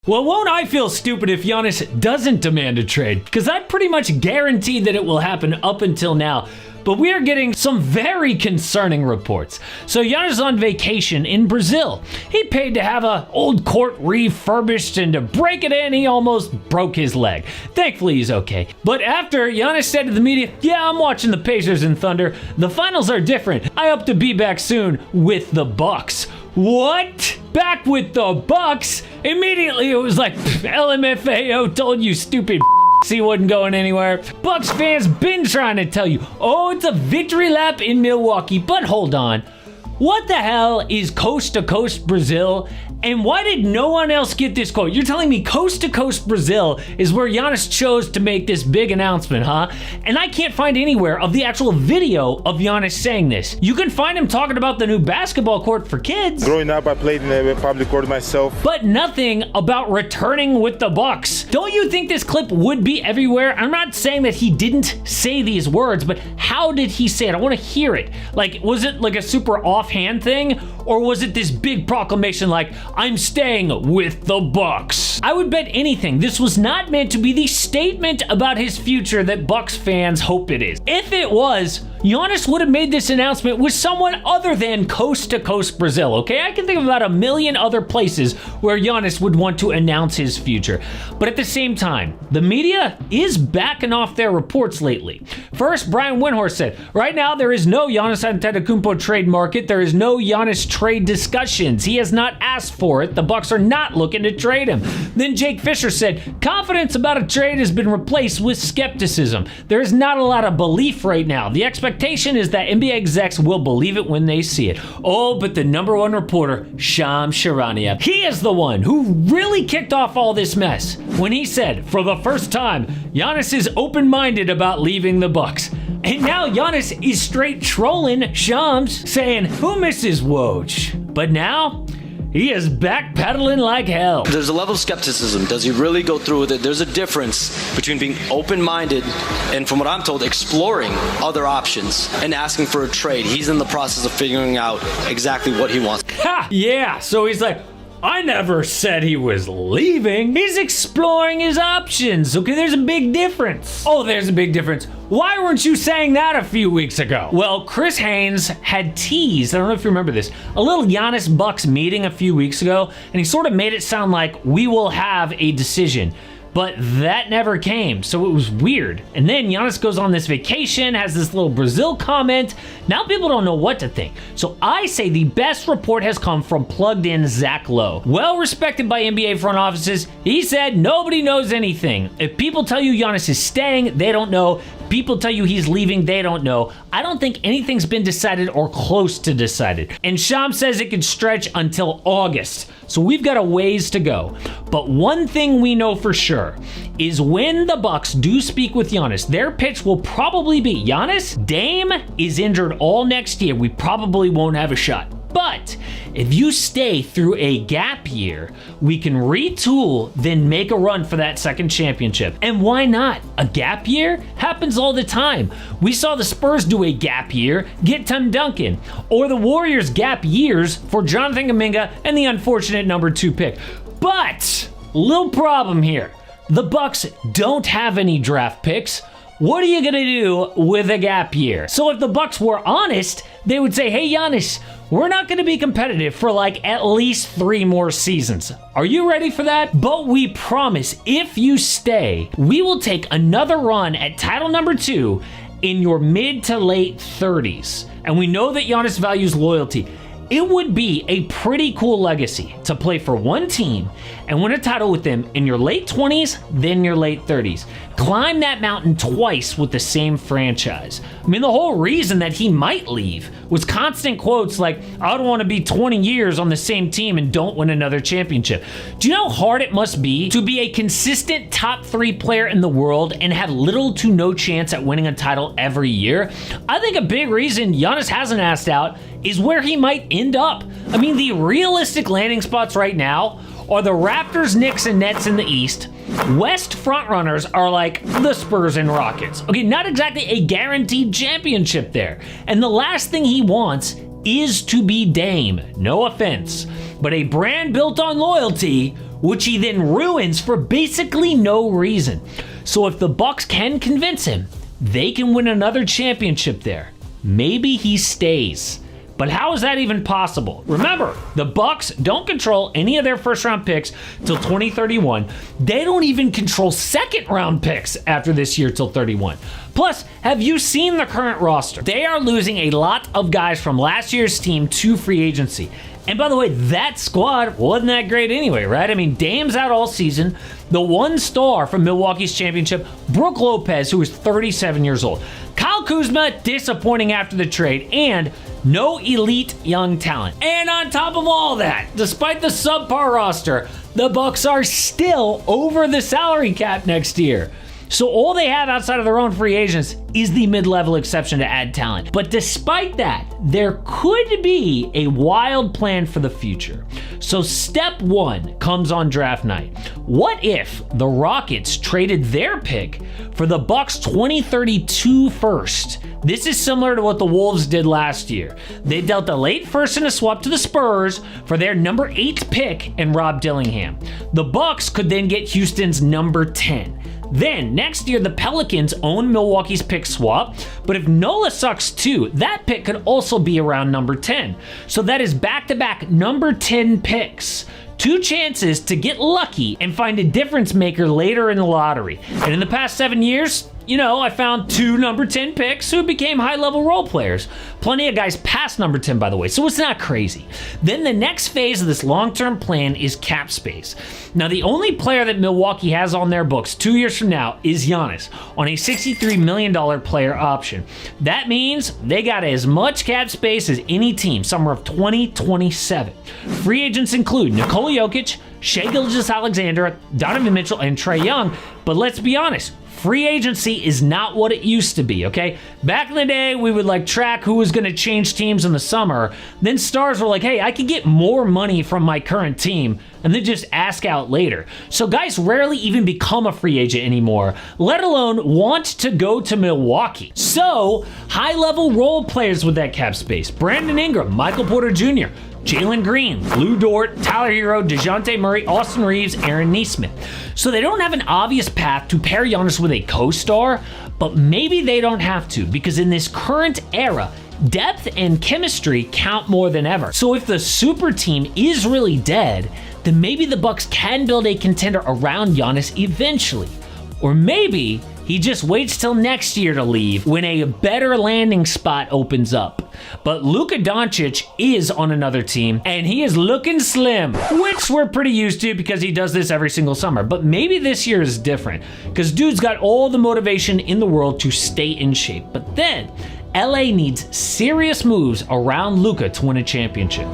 Well, won't I feel stupid if Giannis doesn't demand a trade? Because I pretty much guaranteed that it will happen up until now. But we are getting some very concerning reports. So Giannis is on vacation in Brazil. He paid to have an old court refurbished, and to break it in, he almost broke his leg. Thankfully, he's okay. But after, Giannis said to the media, yeah, I'm watching the Pacers and Thunder. The finals are different. I hope to be back soon with the Bucks. What? Back with the Bucks? Immediately it was like, LMFAO told you, stupid. He wasn't going anywhere. Bucks fans been trying to tell you, oh, it's a victory lap in Milwaukee. But hold on. What the hell is Coast to Coast Brazil? And why did no one else get this quote? You're telling me Coast to Coast Brazil is where Giannis chose to make this big announcement, huh? And I can't find anywhere of the actual video of Giannis saying this. You can find him talking about the new basketball court for kids. Growing up, I played in a public court myself. But nothing about returning with the Bucks. Don't you think this clip would be everywhere? I'm not saying that he didn't say these words, but how did he say it? I want to hear it. Like, was it like a super offhand thing? Or was it this big proclamation like, I'm staying with the Bucks? I would bet anything this was not meant to be the statement about his future that Bucks fans hope it is. If it was, Giannis would have made this announcement with someone other than Coast to Coast Brazil, okay? I can think of about a million other places where Giannis would want to announce his future. But at the same time, the media is backing off their reports lately. First, Brian Windhorst said, right now there is no Giannis Antetokounmpo trade market. There is no Giannis trade discussions. He has not asked for it. The Bucks are not looking to trade him. Then Jake Fisher said, confidence about a trade has been replaced with skepticism. There is not a lot of belief right now. The expectation is that NBA execs will believe it when they see it. Oh, but the number one reporter, Shams Charania, he is the one who really kicked off all this mess when he said, for the first time, Giannis is open-minded about leaving the Bucks. And now Giannis is straight trolling Shams, saying, who misses Woj? But now, he is backpedaling like hell. There's a level of skepticism. Does he really go through with it? There's a difference between being open-minded and, from what I'm told, exploring other options and asking for a trade. He's in the process of figuring out exactly what he wants. Ha! Yeah, so he's like, I never said he was leaving. He's exploring his options. Okay, there's a big difference. Oh, there's a big difference. Why weren't you saying that a few weeks ago? Well, Chris Haynes had teased, I don't know if you remember this, a little Giannis Bucks meeting a few weeks ago, and he sort of made it sound like we will have a decision. But that never came, so it was weird. And then Giannis goes on this vacation, has this little Brazil comment. Now people don't know what to think. So I say the best report has come from plugged-in Zach Lowe. Well respected by NBA front offices, he said nobody knows anything. If people tell you Giannis is staying, they don't know. People tell you he's leaving, they don't know. I don't think anything's been decided or close to decided. And Shams says it could stretch until August. So we've got a ways to go. But one thing we know for sure is when the Bucks do speak with Giannis, their pitch will probably be, Giannis, Dame is injured all next year. We probably won't have a shot. But if you stay through a gap year, we can retool, then make a run for that second championship. And why not? A gap year happens all the time. We saw the Spurs do a gap year, get Tim Duncan, or the Warriors gap years for Jonathan Kuminga and the unfortunate number 2 pick. But, little problem here. The Bucks don't have any draft picks. What are you gonna do with a gap year? So if the Bucks were honest, they would say, hey Giannis, we're not going to be competitive for like at least 3 more seasons. Are you ready for that? But we promise if you stay, we will take another run at title number 2 in your mid to late 30s. And we know that Giannis values loyalty. It would be a pretty cool legacy to play for one team and win a title with them in your late 20s, then your late 30s. Climb that mountain twice with the same franchise. I mean, the whole reason that he might leave was constant quotes like, I don't want to be 20 years on the same team and don't win another championship. Do you know how hard it must be to be a consistent top 3 player in the world and have little to no chance at winning a title every year? I think a big reason Giannis hasn't asked out is where he might end up. I mean, the realistic landing spots right now are the Raptors, Knicks, and Nets in the East. West frontrunners are like the Spurs and Rockets. Okay, not exactly a guaranteed championship there. And the last thing he wants is to be Dame. No offense. But a brand built on loyalty which he then ruins for basically no reason. So if the Bucks can convince him, they can win another championship there. Maybe he stays. But how is that even possible? Remember, the Bucks don't control any of their first-round picks till 2031. They don't even control second-round picks after this year till 31. Plus, have you seen the current roster? They are losing a lot of guys from last year's team to free agency. And by the way, that squad wasn't that great anyway, right? I mean, Dame's out all season. The one star from Milwaukee's championship, Brook Lopez, who is 37 years old. Kyle Kuzma, disappointing after the trade, and no elite young talent. And on top of all that, despite the subpar roster, the Bucks are still over the salary cap next year. So all they have outside of their own free agents is the mid-level exception to add talent. But despite that, there could be a wild plan for the future. So step one comes on draft night. What if the Rockets traded their pick for the Bucks' 2032 first? This is similar to what the Wolves did last year. They dealt a late first in a swap to the Spurs for their number 8 pick and Rob Dillingham. The Bucks could then get Houston's number 10. Then, next year, the Pelicans own Milwaukee's pick swap, but if Nola sucks too, that pick could also be around number 10. So that is back-to-back number 10 picks. 2 chances to get lucky and find a difference maker later in the lottery. And in the past 7 years, I found 2 number 10 picks who became high-level role players. Plenty of guys past number 10, by the way, so it's not crazy. Then the next phase of this long-term plan is cap space. Now, the only player that Milwaukee has on their books 2 years from now is Giannis on a $63 million player option. That means they got as much cap space as any team, summer of 2027. Free agents include Nikola Jokic, Shai Gilgeous-Alexander, Donovan Mitchell, and Trae Young, but let's be honest, free agency is not what it used to be, okay? Back in the day, we would track who was going to change teams in the summer. Then stars were like, hey, I could get more money from my current team and then just ask out later. So guys rarely even become a free agent anymore, let alone want to go to Milwaukee. So high-level role players with that cap space: Brandon Ingram, Michael Porter Jr., Jalen Green, Lou Dort, Tyler Hero, DeJounte Murray, Austin Reeves, Aaron Nesmith. So they don't have an obvious path to pair Giannis with a co-star, but maybe they don't have to, because in this current era, depth and chemistry count more than ever. So if the super team is really dead, then maybe the Bucks can build a contender around Giannis eventually. Or maybe he just waits till next year to leave when a better landing spot opens up. But Luka Doncic is on another team, and he is looking slim, which we're pretty used to because he does this every single summer. But maybe this year is different, because dude's got all the motivation in the world to stay in shape. But then, LA needs serious moves around Luka to win a championship.